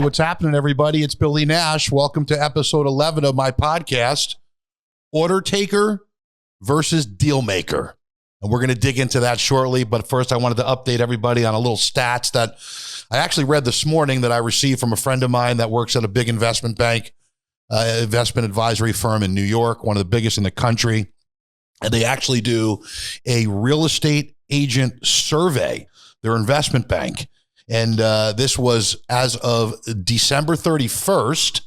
what's happening, everybody? It's Billy Nash. Welcome to episode 11 of my podcast, Order Taker versus Deal Maker. And we're going to dig into that shortly. But first, I wanted to update everybody on a little stats that I actually read this morning that I received from a friend of mine that works at a big investment bank, investment advisory firm in New York, one of the biggest in the country. And they actually do a real estate agent survey, their investment bank. And this was as of December 31st.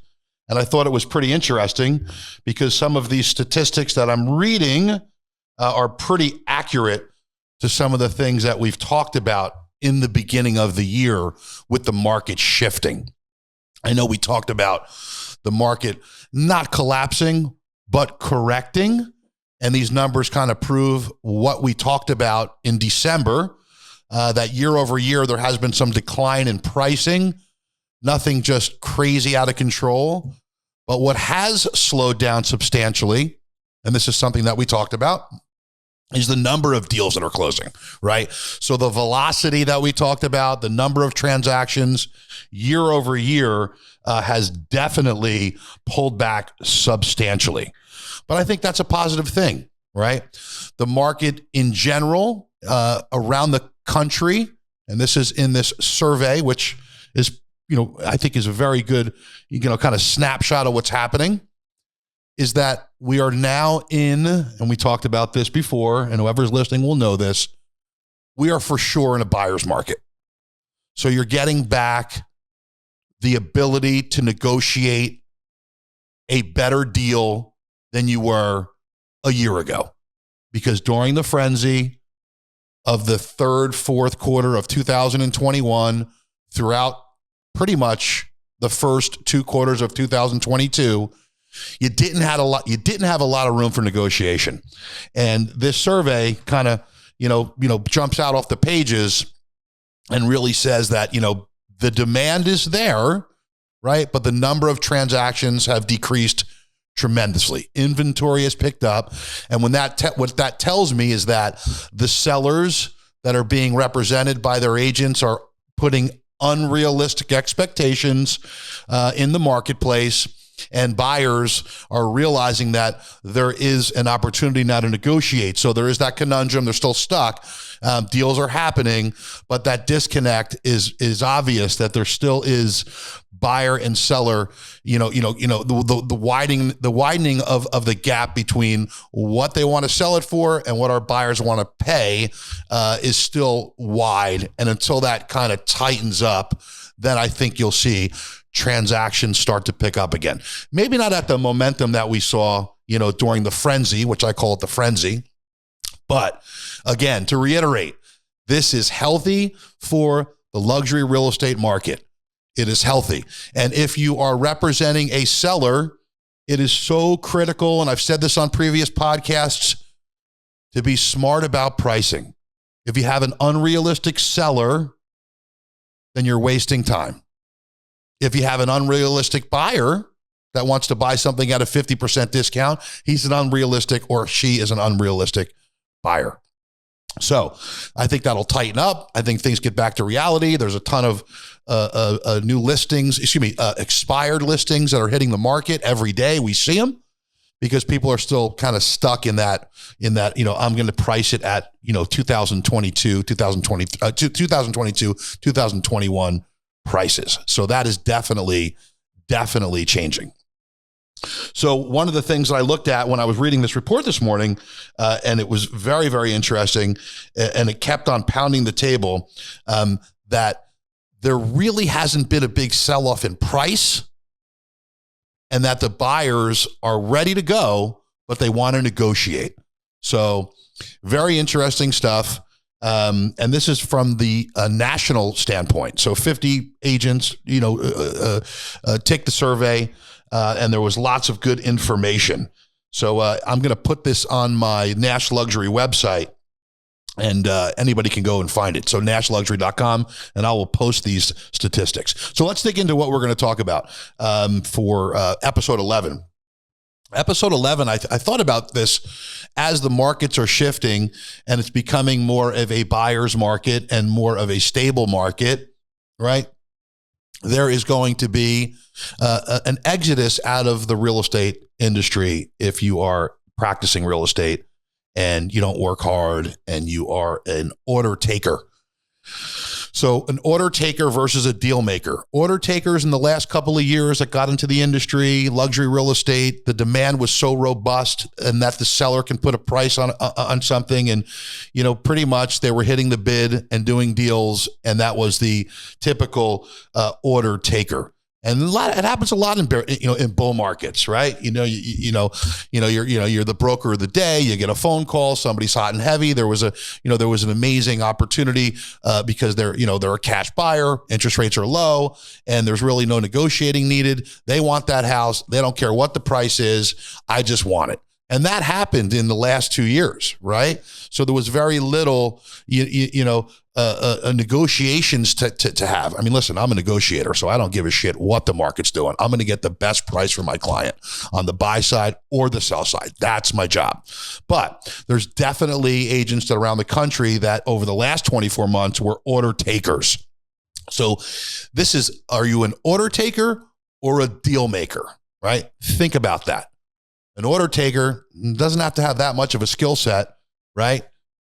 And I thought it was pretty interesting because some of these statistics that I'm reading are pretty accurate to some of the things that we've talked about in the beginning of the year with the market shifting. I know we talked about the market not collapsing, but correcting. And these numbers kind of prove what we talked about in December. That year over year, there has been some decline in pricing, nothing just crazy out of control. But what has slowed down substantially, and this is something that we talked about, is the number of deals that are closing, right? So the velocity that we talked about, the number of transactions year over year has definitely pulled back substantially. But I think that's a positive thing, right? The market in general around the country, and this is in this survey, which is, I think is a very good, kind of snapshot of what's happening, is that we are now in, and we talked about this before, and whoever's listening will know this, we are for sure in a buyer's market. So you're getting back the ability to negotiate a better deal than you were a year ago. Because during the frenzy of the third, fourth quarter of 2021, throughout pretty much the first 2 quarters of 2022, you didn't have a lot of room for negotiation. And this survey kind of, jumps out off the pages and really says that, the demand is there, right? But the number of transactions have decreased tremendously. Inventory has picked up. And what that tells me is that the sellers that are being represented by their agents are putting unrealistic expectations in the marketplace, and buyers are realizing that there is an opportunity now to negotiate. So there is that conundrum. They're still stuck. Deals are happening, but that disconnect is obvious, that there still is buyer and seller, the widening of the gap between what they want to sell it for and what our buyers want to pay is still wide. And until that kind of tightens up, then I think you'll see transactions start to pick up again. Maybe not at the momentum that we saw, during the frenzy, which I call it the frenzy. But again, to reiterate, this is healthy for the luxury real estate market. It is healthy. And if you are representing a seller, it is so critical, and I've said this on previous podcasts, to be smart about pricing. If you have an unrealistic seller, then you're wasting time. If you have an unrealistic buyer that wants to buy something at a 50% discount, he's an unrealistic, or she is an unrealistic buyer. So I think that'll tighten up. I think things get back to reality. There's a ton of new listings, expired listings that are hitting the market every day. We see them because people are still kind of stuck in that, I'm going to price it at, 2022, 2021 prices. So that is definitely changing. So one of the things that I looked at when I was reading this report this morning, and it was very, very interesting, and it kept on pounding the table, that there really hasn't been a big sell-off in price, and that the buyers are ready to go, but they want to negotiate. So very interesting stuff. And this is from the national standpoint. So 50 agents, take the survey, and there was lots of good information. So I'm going to put this on my Nash Luxury website, and anybody can go and find it. So nashluxury.com, and I will post these statistics. So let's dig into what we're going to talk about for episode 11. Episode 11, I thought about this as the markets are shifting and it's becoming more of a buyer's market and more of a stable market, right? there is going to be an exodus out of the real estate industry if you are practicing real estate and you don't work hard and you are an order taker. So an order taker versus a deal maker. Order takers in the last couple of years that got into the industry, luxury real estate, the demand was so robust and that the seller can put a price on something. And, pretty much they were hitting the bid and doing deals. And that was the typical order taker. And it happens a lot in bull markets, right? You're the broker of the day. You get a phone call, somebody's hot and heavy. There was an amazing opportunity because they're a cash buyer. Interest rates are low, and there's really no negotiating needed. They want that house. They don't care what the price is. I just want it. And that happened in the last 2 years, right? So there was very little, negotiations to have. I mean, listen, I'm a negotiator, so I don't give a shit what the market's doing. I'm going to get the best price for my client on the buy side or the sell side. That's my job. But there's definitely agents that around the country that over the last 24 months were order takers. So are you an order taker or a deal maker, right? Think about that. An order taker doesn't have to have that much of a skill set, right?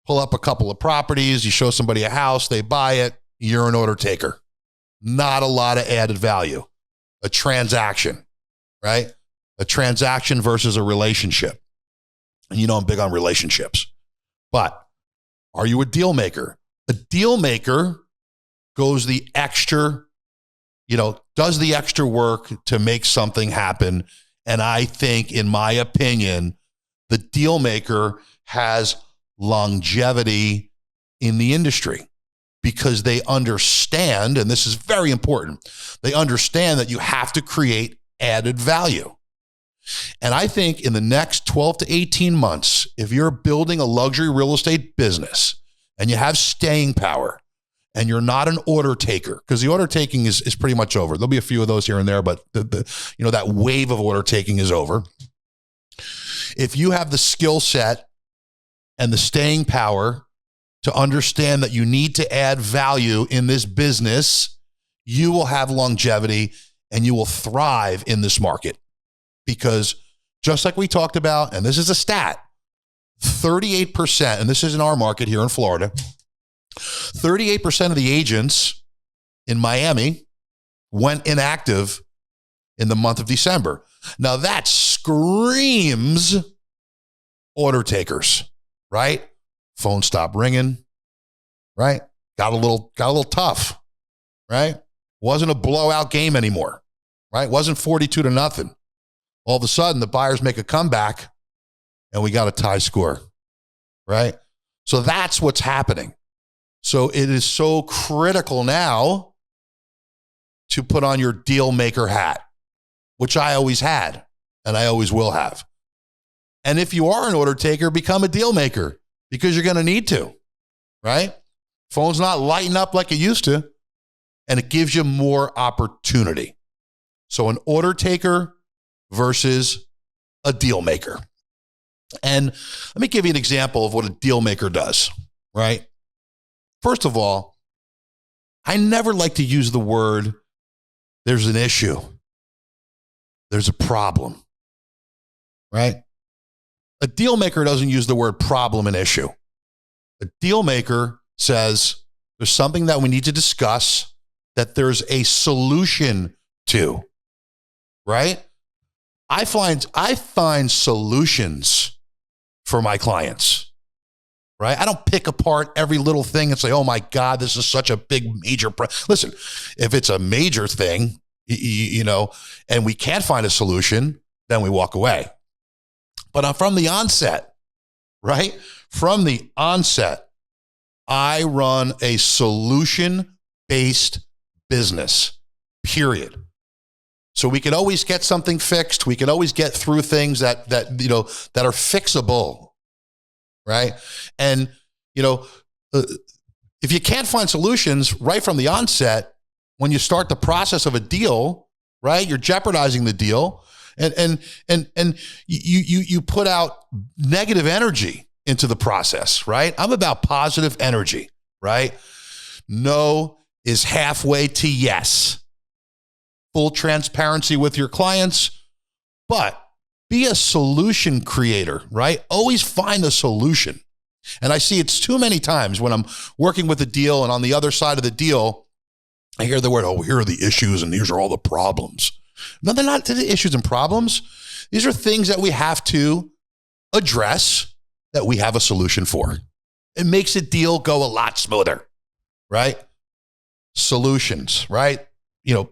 Pull up a couple of properties, you show somebody a house, they buy it, you're an order taker. Not a lot of added value. A transaction, right? A transaction versus a relationship. And I'm big on relationships. But are you a deal maker? A deal maker goes the extra, does the extra work to make something happen. And I think, in my opinion, the deal maker has longevity in the industry because they understand, and this is very important, they understand that you have to create added value. And I think in the next 12 to 18 months, if you're building a luxury real estate business and you have staying power and you're not an order taker, because the order taking is pretty much over. There'll be a few of those here and there, but that wave of order taking is over. If you have the skill set and the staying power to understand that you need to add value in this business, you will have longevity and you will thrive in this market. Because just like we talked about, and this is a stat, 38%, and this is in our market here in Florida, 38% of the agents in Miami went inactive in the month of December. Now that screams order takers, right? Phone stopped ringing, right? Got a little tough, right? Wasn't a blowout game anymore, right? Wasn't 42-0. All of a sudden, the buyers make a comeback and we got a tie score, right? So that's what's happening. So it is so critical now to put on your deal maker hat, which I always had and I always will have. And if you are an order taker, become a deal maker because you're going to need to, right? Phone's not lighting up like it used to, and it gives you more opportunity. So an order taker versus a deal maker. And let me give you an example of what a deal maker does, right? First of all, I never like to use the word, there's an issue, there's a problem, right? A deal maker doesn't use the word problem and issue. A deal maker says there's something that we need to discuss, that there's a solution to, right? I find solutions for my clients, right? I don't pick apart every little thing and say, oh my God, this is such a big major Listen, if it's a major thing, and we can't find a solution, then we walk away. But from the onset, right? From the onset, I run a solution-based business, period. So we can always get something fixed. We can always get through things that are fixable, right? And, if you can't find solutions right from the onset, when you start the process of a deal, right, you're jeopardizing the deal, and you put out negative energy into the process, right? I'm about positive energy, right? No is halfway to yes. full transparency with your clients, but be a solution creator, right? Always find a solution. And I see it's too many times when I'm working with a deal and on the other side of the deal, I hear the word, oh, here are the issues and these are all the problems. No, they're not the issues and problems. These are things that we have to address that we have a solution for. It makes a deal go a lot smoother, right? Solutions, right?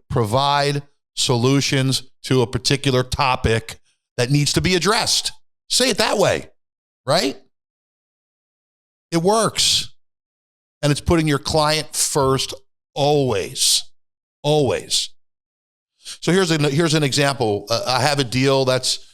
Provide solutions to a particular topic that needs to be addressed. Say it that way, right? It works. And it's putting your client first always, always. So here's an example. I have a deal that's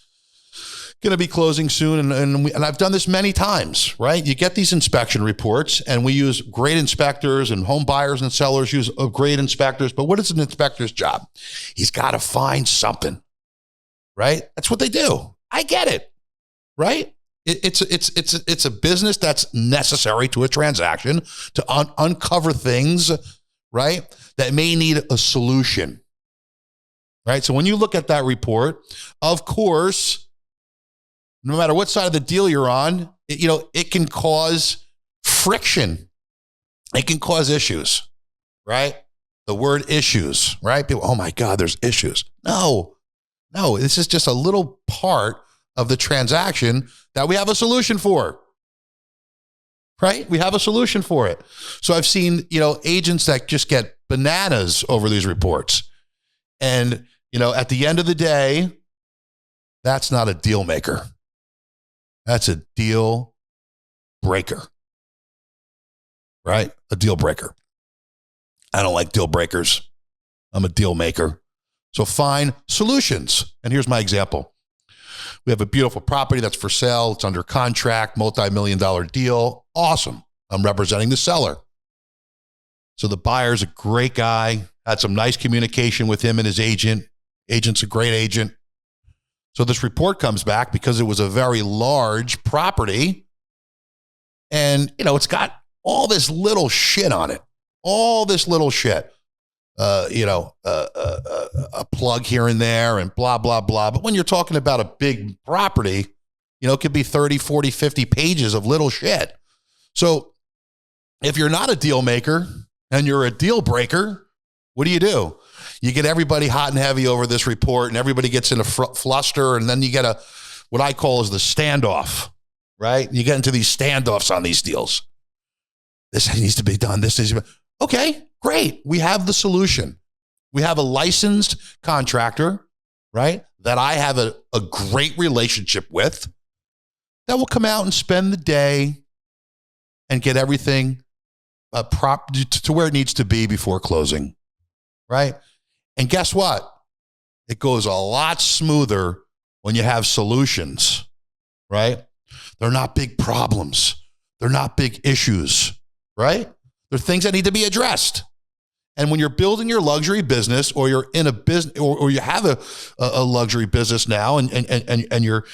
going to be closing soon, and I've done this many times, right? You get these inspection reports, and we use great inspectors, and home buyers and sellers use great inspectors. But what is an inspector's job? He's got to find something, right? That's what they do. I get it, right? It's a business that's necessary to a transaction to uncover things, right, that may need a solution, right? So when you look at that report, of course, no matter what side of the deal you're on, it can cause friction. It can cause issues, right? The word issues, right? People, oh my God, there's issues. No, this is just a little part of the transaction that we have a solution for, right? We have a solution for it. So I've seen, agents that just get bananas over these reports. And, at the end of the day, that's not a deal maker. That's a deal breaker, right? A deal breaker. I don't like deal breakers. I'm a deal maker. So find solutions. And here's my example. We have a beautiful property that's for sale. It's under contract, multi-million-dollar deal. Awesome. I'm representing the seller. So the buyer's a great guy. Had some nice communication with him and his agent. Agent's a great agent. So this report comes back because it was a very large property. And, it's got all this little shit on it. All this little shit. A plug here and there and blah, blah, blah. But when you're talking about a big property, it could be 30, 40, 50 pages of little shit. So if you're not a deal maker and you're a deal breaker, what do? You get everybody hot and heavy over this report, and everybody gets in a fluster, and then you get what I call is the standoff, right? You get into these standoffs on these deals. This needs to be done. This needs to be. Okay, great. We have the solution. We have a licensed contractor, right, that I have a great relationship with that will come out and spend the day and get everything to where it needs to be before closing, right? And guess what? It goes a lot smoother when you have solutions, right? They're not big problems. They're not big issues, right? They're things that need to be addressed. And when you're building your luxury business, or you're in a business, or you have a luxury business now, and you're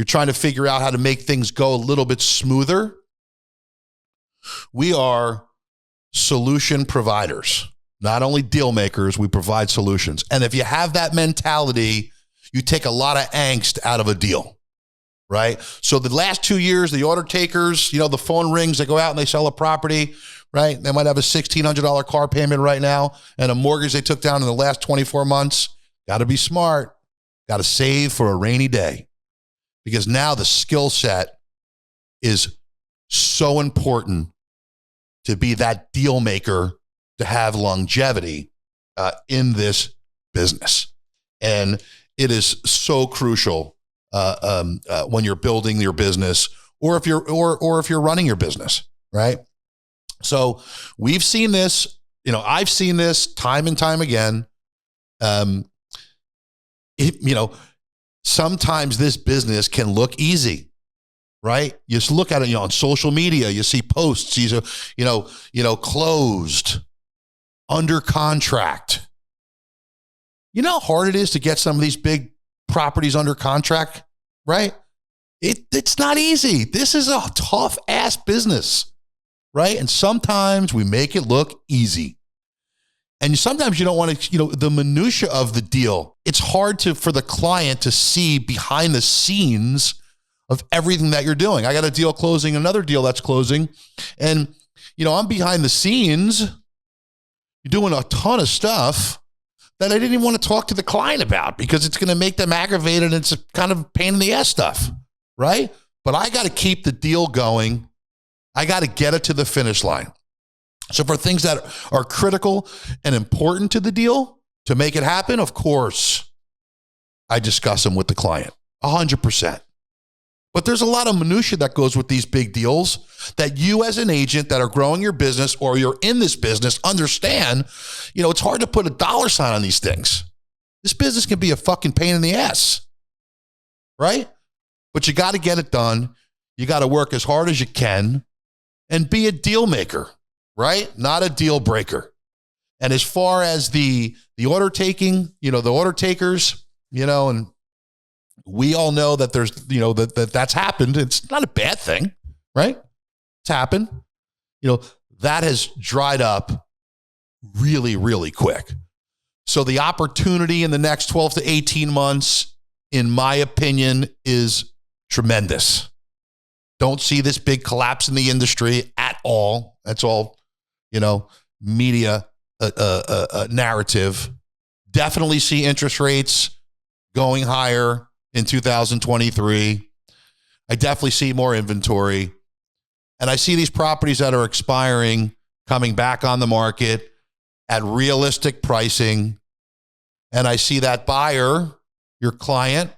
trying to figure out how to make things go a little bit smoother, we are solution providers. Not only deal makers, we provide solutions. And if you have that mentality, you take a lot of angst out of a deal, right? So the last 2 years, the order takers, the phone rings, they go out and they sell a property, right? They might have a $1,600 car payment right now and a mortgage they took down in the last 24 months. Got to be smart. Got to save for a rainy day, because now the skill set is so important to be that deal maker, to have longevity in this business. And it is so crucial when you're building your business, or if you're running your business, right? So we've seen this, I've seen this time and time again. Sometimes this business can look easy, right? You just look at it, on social media, you see posts, these are, closed, under contract. You know how hard it is to get some of these big properties under contract, right? It's not easy. This is a tough ass business, right? And sometimes we make it look easy. And sometimes you don't want to, the minutia of the deal. It's hard for the client to see behind the scenes of everything that you're doing. I got a deal closing, another deal that's closing. And, I'm behind the scenes. You're doing a ton of stuff that I didn't even want to talk to the client about because it's going to make them aggravated and it's a kind of pain in the ass stuff, right? But I got to keep the deal going. I got to get it to the finish line. So for things that are critical and important to the deal, to make it happen, of course, I discuss them with the client, 100%. But there's a lot of minutia that goes with these big deals that you as an agent that are growing your business or you're in this business understand, it's hard to put a dollar sign on these things. This business can be a fucking pain in the ass, right? But you got to get it done. You got to work as hard as you can and be a deal maker, right? Not a deal breaker. And as far as the order taking, the order takers, and we all know that there's, that's happened. It's not a bad thing, right? It's happened. That has dried up really, really quick. So the opportunity in the next 12 to 18 months, in my opinion, is tremendous. Don't see this big collapse in the industry at all. That's all, media narrative. Definitely see interest rates going higher in 2023. I definitely see more inventory. And I see these properties that are expiring coming back on the market at realistic pricing. And I see that buyer, your client,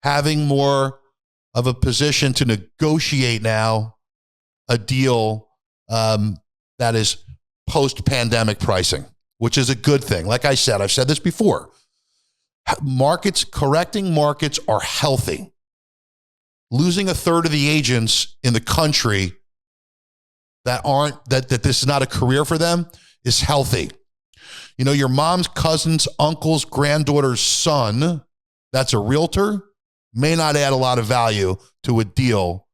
having more of a position to negotiate now a deal that is post-pandemic pricing, which is a good thing. Like I said, I've said this before. Correcting markets are healthy. Losing a third of the agents in the country that this is not a career for them is healthy. Your mom's cousin's uncle's granddaughter's son, that's a realtor, may not add a lot of value to a deal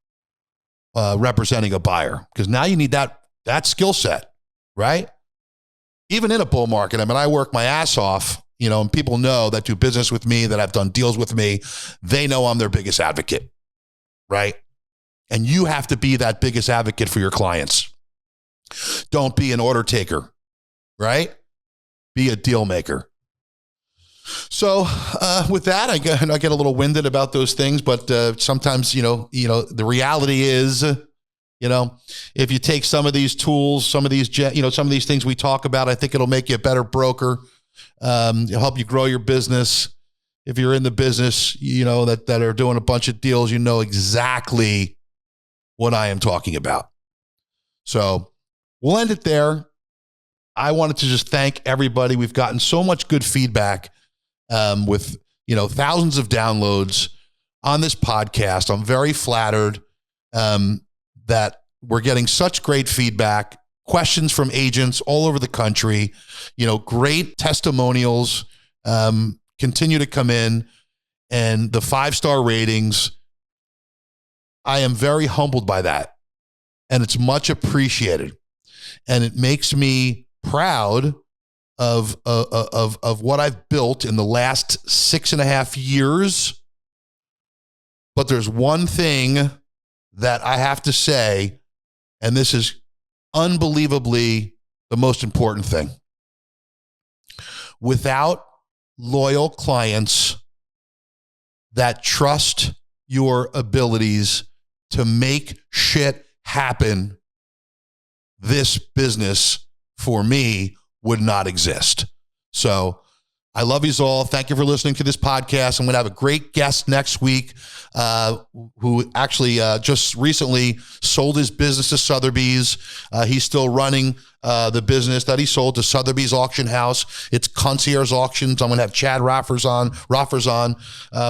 representing a buyer because now you need that skill set, right? Even in a bull market, I work my ass off. And people know that do business with me, that have done deals with me, they know I'm their biggest advocate, right? And you have to be that biggest advocate for your clients. Don't be an order taker, right? Be a deal maker. So with that, I get a little winded about those things, but sometimes, the reality is, if you take some of these tools, some of these things we talk about, I think it'll make you a better broker. It'll help you grow your business. If you're in the business, that are doing a bunch of deals, exactly what I am talking about. So we'll end it there. I wanted to just thank everybody. We've gotten so much good feedback with, thousands of downloads on this podcast. I'm very flattered that we're getting such great feedback. Questions from agents all over the country, great testimonials continue to come in, and the 5-star ratings. I am very humbled by that, and it's much appreciated, and it makes me proud of what I've built in the last 6.5 years. But there's one thing that I have to say, and this is unbelievably the most important thing. Without loyal clients that trust your abilities to make shit happen, this business for me would not exist. So I love you all. Thank you for listening to this podcast. I'm going to have a great guest next week who actually just recently sold his business to Sotheby's. He's still running the business that he sold to Sotheby's Auction House. It's Concierge Auctions. I'm going to have Chad Raffers on,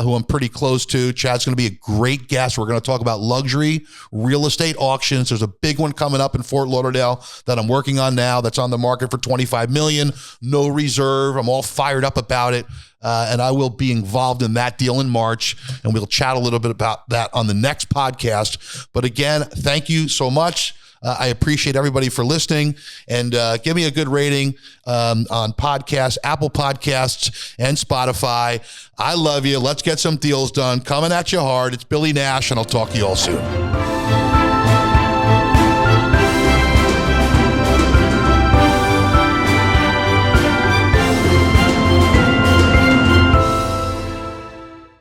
who I'm pretty close to. Chad's going to be a great guest. We're going to talk about luxury real estate auctions. There's a big one coming up in Fort Lauderdale that I'm working on now that's on the market for $25 million. No reserve. I'm all fired up about it. And I will be involved in that deal in March, and we'll chat a little bit about that on the next podcast. But again, thank you so much. I appreciate everybody for listening, and give me a good rating on podcasts, Apple Podcasts, and Spotify. I love you. Let's get some deals done. Coming at you hard. It's Billy Nash, and I'll talk to you all soon.